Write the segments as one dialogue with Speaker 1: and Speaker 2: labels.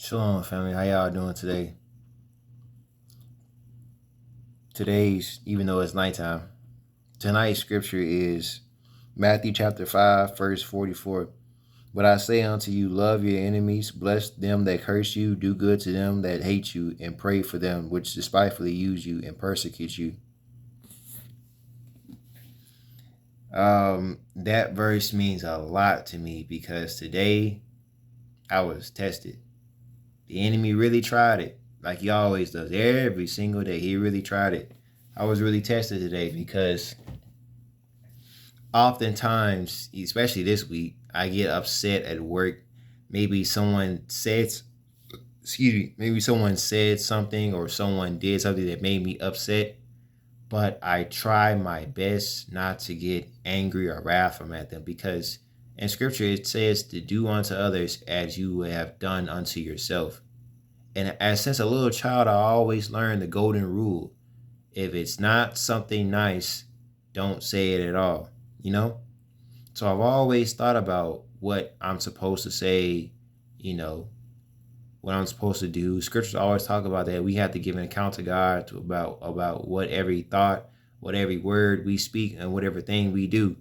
Speaker 1: Shalom, family. How y'all doing today? Today's, even though it's nighttime, tonight's scripture is Matthew chapter 5, verse 44. But I say unto you, love your enemies, bless them that curse you, do good to them that hate you, and pray for them which despitefully use you and persecute you. That verse means a lot to me because today I was tested. The enemy really tried it, like he always does. Every single day, he really tried it. I was really tested today because oftentimes, especially this week, I get upset at work. Maybe someone said, maybe someone said something or someone did something that made me upset. But I try my best not to get angry or wrathful at them because in scripture it says to do unto others as you have done unto yourself. And as since a little child, I always learned the golden rule. If it's not something nice, don't say it at all, you know? So I've always thought about what I'm supposed to say, you know, what I'm supposed to do. Scriptures always talk about that. We have to give an account to God about what every thought, what every word we speak, and whatever thing we do.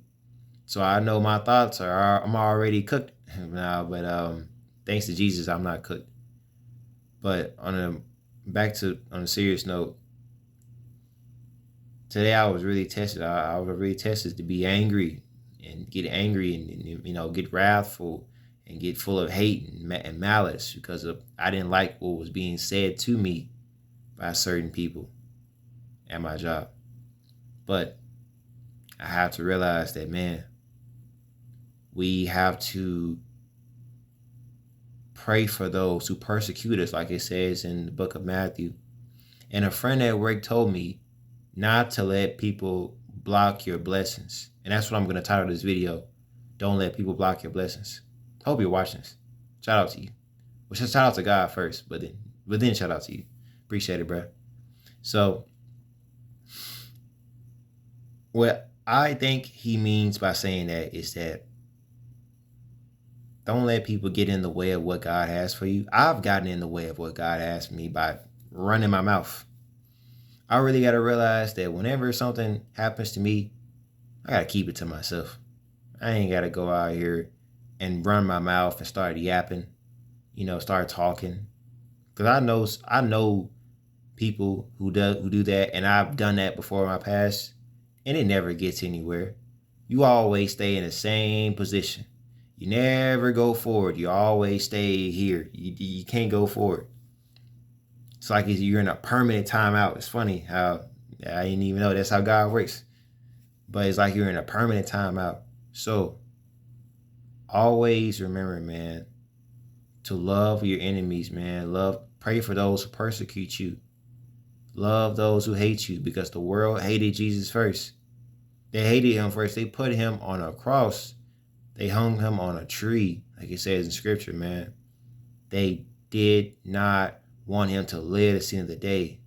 Speaker 1: So I know my thoughts I'm already cooked now, but thanks to Jesus, I'm not cooked. But on a serious note, today I was really tested. I was really tested to be angry and get angry and get wrathful and get full of hate and malice because I didn't like what was being said to me by certain people at my job. But I have to realize that, man, we have to pray for those who persecute us, like it says in the book of Matthew. And a friend at work told me not to let people block your blessings. And that's what I'm going to title this video. Don't let people block your blessings. Hope you're watching this. Shout out to you. Well, shout out to God first, but then shout out to you. Appreciate it, bro. So what I think he means by saying that is that don't let people get in the way of what God has for you. I've gotten in the way of what God has for me by running my mouth. I really got to realize that whenever something happens to me, I got to keep it to myself. I ain't got to go out here and run my mouth and start yapping, start talking. Because I know people who do that, and I've done that before in my past, and it never gets anywhere. You always stay in the same position. You never go forward. You always stay here. You can't go forward. It's like you're in a permanent timeout. It's funny how I didn't even know that's how God works. But it's like you're in a permanent timeout. So always remember, man, to love your enemies, man. Pray for those who persecute you. Love those who hate you because the world hated Jesus first. They hated him first. They put him on a cross. They hung him on a tree, like it says in scripture, man. They did not want him to live to see the day.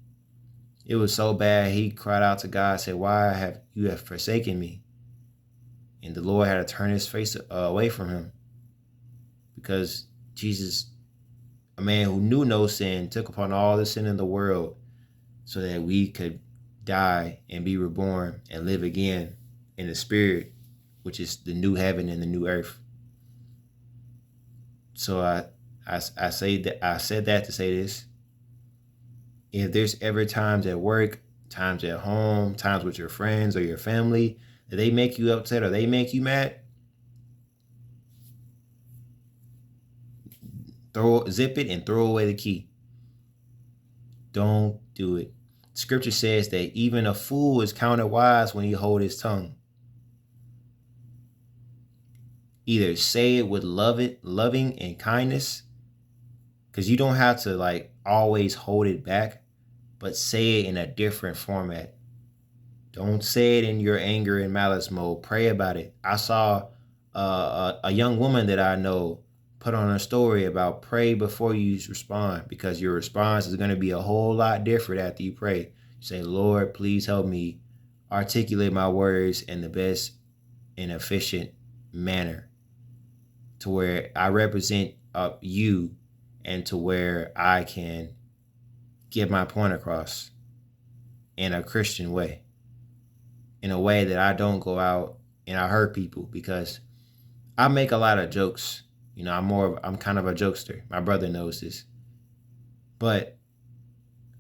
Speaker 1: It was so bad, he cried out to God, said, why have you forsaken me? And the Lord had to turn his face away from him because Jesus, a man who knew no sin, took upon all the sin in the world so that we could die and be reborn and live again in the spirit, which is the new heaven and the new earth. So I said that to say this. If there's ever times at work, times at home, times with your friends or your family that they make you upset or they make you mad, zip it and throw away the key. Don't do it. Scripture says that even a fool is counted wise when he hold his tongue. Either say it with loving and kindness, because you don't have to always hold it back, but say it in a different format. Don't say it in your anger and malice mode. Pray about it. I saw a young woman that I know put on a story about pray before you respond, because your response is going to be a whole lot different after you pray. You say, Lord, please help me articulate my words in the best and efficient manner to where I represent you and to where I can get my point across in a Christian way, in a way that I don't go out and I hurt people, because I make a lot of jokes. You know, I'm kind of a jokester. My brother knows this. But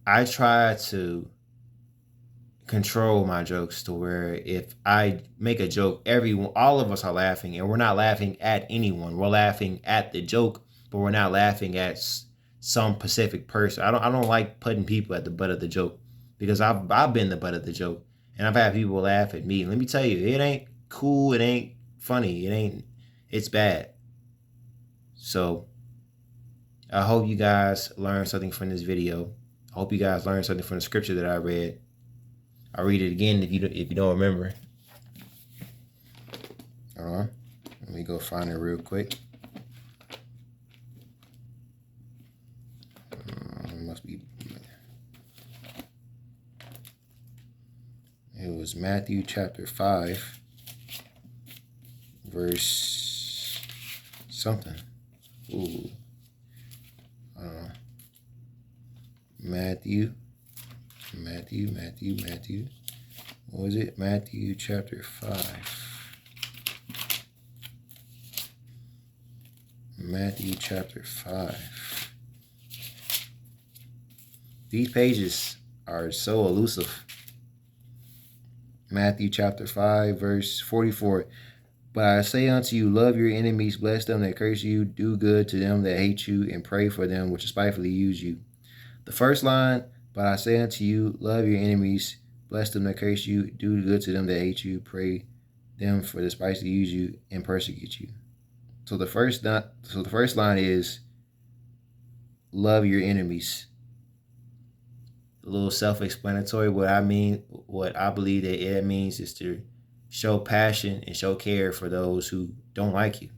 Speaker 1: I try to control my jokes to where if I make a joke, all of us are laughing, and we're not laughing at anyone. We're laughing at the joke, but we're not laughing at some specific person. I don't like putting people at the butt of the joke, because I've been the butt of the joke, and I've had people laugh at me. Let me tell you, it ain't cool. It ain't funny. It's bad. So I hope you guys learned something from this video. I hope you guys learned something from the scripture that I read. I'll read it again if you don't remember. Let me go find it real quick. It was Matthew chapter 5, verse something. Ooh. Matthew. What was it? Matthew chapter 5. Matthew chapter 5. These pages are so elusive. Matthew chapter 5, verse 44. But I say unto you, love your enemies, bless them that curse you, do good to them that hate you, and pray for them which spitefully use you. The first line, but I say unto you, love your enemies, bless them that curse you, do good to them that hate you, pray them for the spitefully use you and persecute you. So the first line is love your enemies. A little self-explanatory. What I believe that it means is to show passion and show care for those who don't like you.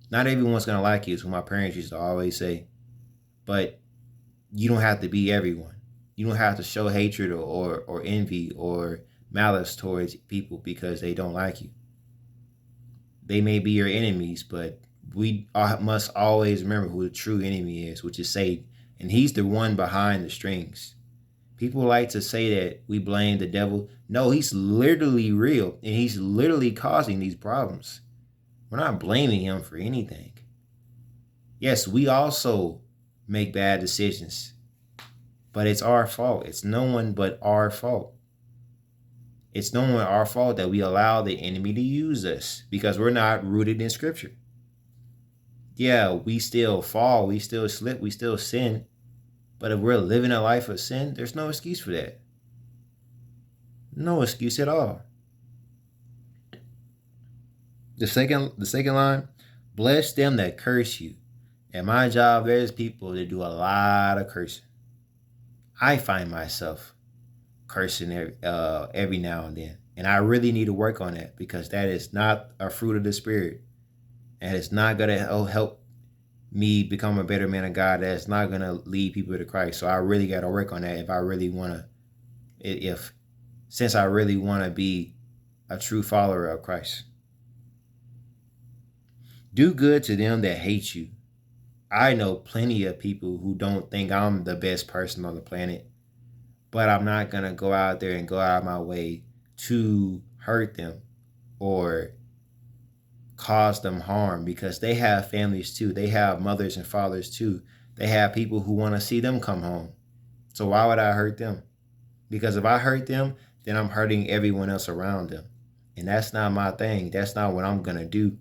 Speaker 1: Not everyone's gonna like you, is what my parents used to always say. But you don't have to be everyone. You don't have to show hatred or envy or malice towards people because they don't like you. They may be your enemies, but we must always remember who the true enemy is, which is Satan. And he's the one behind the strings. People like to say that we blame the devil. No, he's literally real, and he's literally causing these problems. We're not blaming him for anything. Yes, we also make bad decisions, but it's our fault. It's no one but our fault. It's no one but our fault that we allow the enemy to use us because we're not rooted in Scripture. Yeah, we still fall, we still slip, we still sin. But if we're living a life of sin, there's no excuse for that. No excuse at all. The second line, bless them that curse you. At my job, there's people that do a lot of cursing. I find myself cursing every now and then. And I really need to work on that, because that is not a fruit of the Spirit. And it's not going to help me become a better man of God. That's not going to lead people to Christ. So I really got to work on that since I really want to be a true follower of Christ. Do good to them that hate you. I know plenty of people who don't think I'm the best person on the planet, but I'm not going to go out there and go out of my way to hurt them or cause them harm, because they have families too. They have mothers and fathers too. They have people who want to see them come home. So why would I hurt them? Because if I hurt them, then I'm hurting everyone else around them. And that's not my thing. That's not what I'm going to do.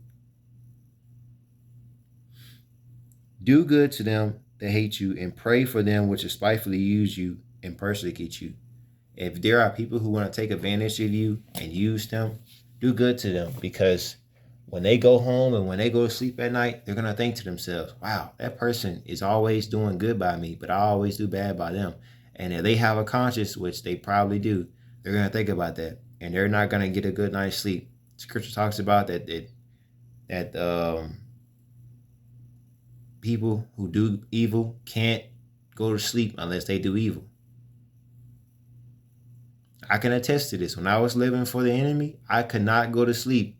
Speaker 1: Do good to them that hate you, and pray for them which spitefully use you and persecute you. If there are people who want to take advantage of you and use them, do good to them, because when they go home and when they go to sleep at night, they're going to think to themselves, wow, that person is always doing good by me, but I always do bad by them. And if they have a conscience, which they probably do, they're going to think about that, and they're not going to get a good night's sleep. Scripture talks about that people who do evil can't go to sleep unless they do evil. I can attest to this. When I was living for the enemy, I could not go to sleep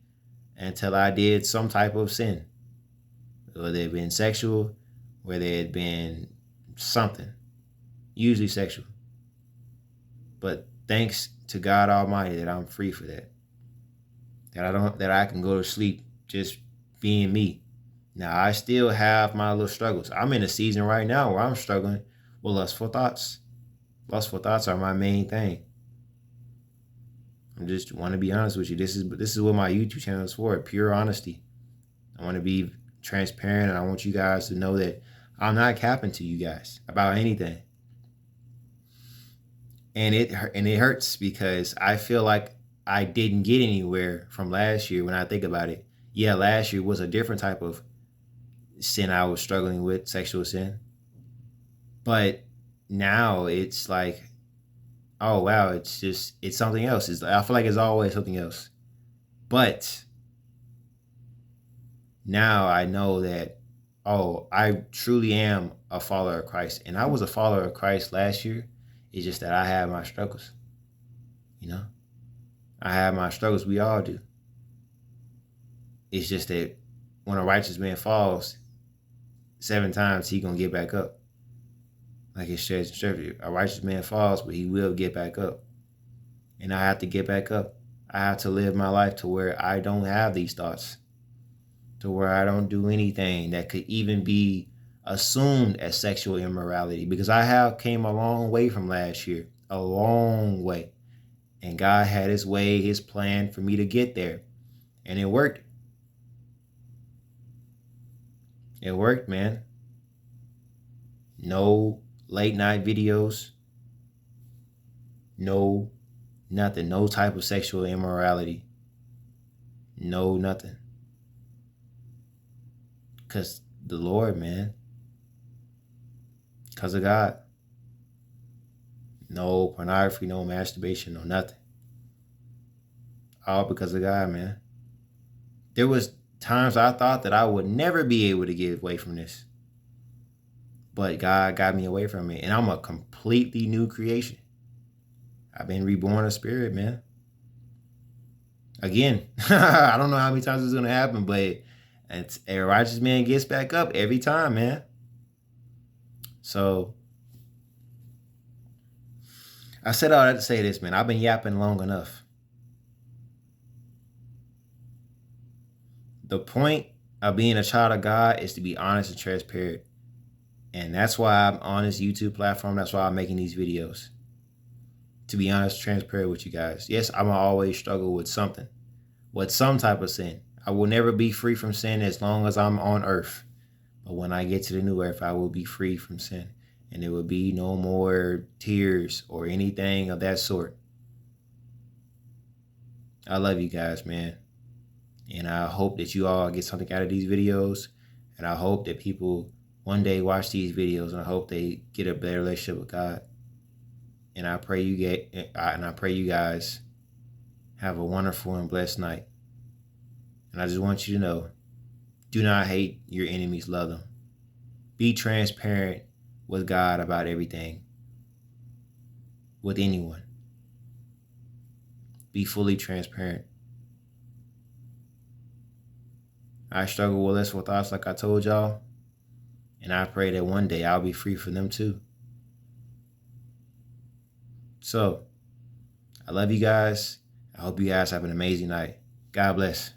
Speaker 1: until I did some type of sin, whether it been sexual where there had been something, usually sexual. But thanks to God Almighty that I'm free for that. That I can go to sleep just being me. Now I still have my little struggles. I'm in a season right now where I'm struggling with lustful thoughts. Lustful thoughts are my main thing. I just want to be honest with you. This is what my YouTube channel is for, pure honesty. I want to be transparent, and I want you guys to know that I'm not capping to you guys about anything. And it hurts because I feel like I didn't get anywhere from last year when I think about it. Yeah, last year was a different type of sin I was struggling with, sexual sin. But now it's like, oh wow, it's something else. I feel like it's always something else. But now I know that, oh, I truly am a follower of Christ. And I was a follower of Christ last year. It's just that I have my struggles. You know? I have my struggles. We all do. It's just that when a righteous man falls 7 times, he gonna get back up. Like it says in Scripture, a righteous man falls, but he will get back up. And I have to get back up. I have to live my life to where I don't have these thoughts, to where I don't do anything that could even be assumed as sexual immorality, because I have came a long way from last year, a long way. And God had his way, his plan for me to get there. And it worked. It worked, man. No late night videos. No nothing. No type of sexual immorality. No nothing. Because the Lord, man. Because of God. No pornography, no masturbation, no nothing. All because of God, man. There was times I thought that I would never be able to get away from this. But God got me away from it. And I'm a completely new creation. I've been reborn of spirit, man. Again, I don't know how many times it's going to happen, but a righteous man gets back up every time, man. So I said all that to say this, man. I've been yapping long enough. The point of being a child of God is to be honest and transparent. And that's why I'm on this YouTube platform. That's why I'm making these videos. To be honest, transparent with you guys. Yes, I'm going to always struggle with something. With some type of sin. I will never be free from sin as long as I'm on earth. But when I get to the new earth, I will be free from sin. And there will be no more tears or anything of that sort. I love you guys, man. And I hope that you all get something out of these videos. And I hope that people one day watch these videos, and I hope they get a better relationship with God. And I pray you guys have a wonderful and blessed night. And I just want you to know, do not hate your enemies, love them. Be transparent with God about everything. With anyone. Be fully transparent. I struggle with lustful thoughts like I told y'all. And I pray that one day I'll be free from them too. So, I love you guys. I hope you guys have an amazing night. God bless.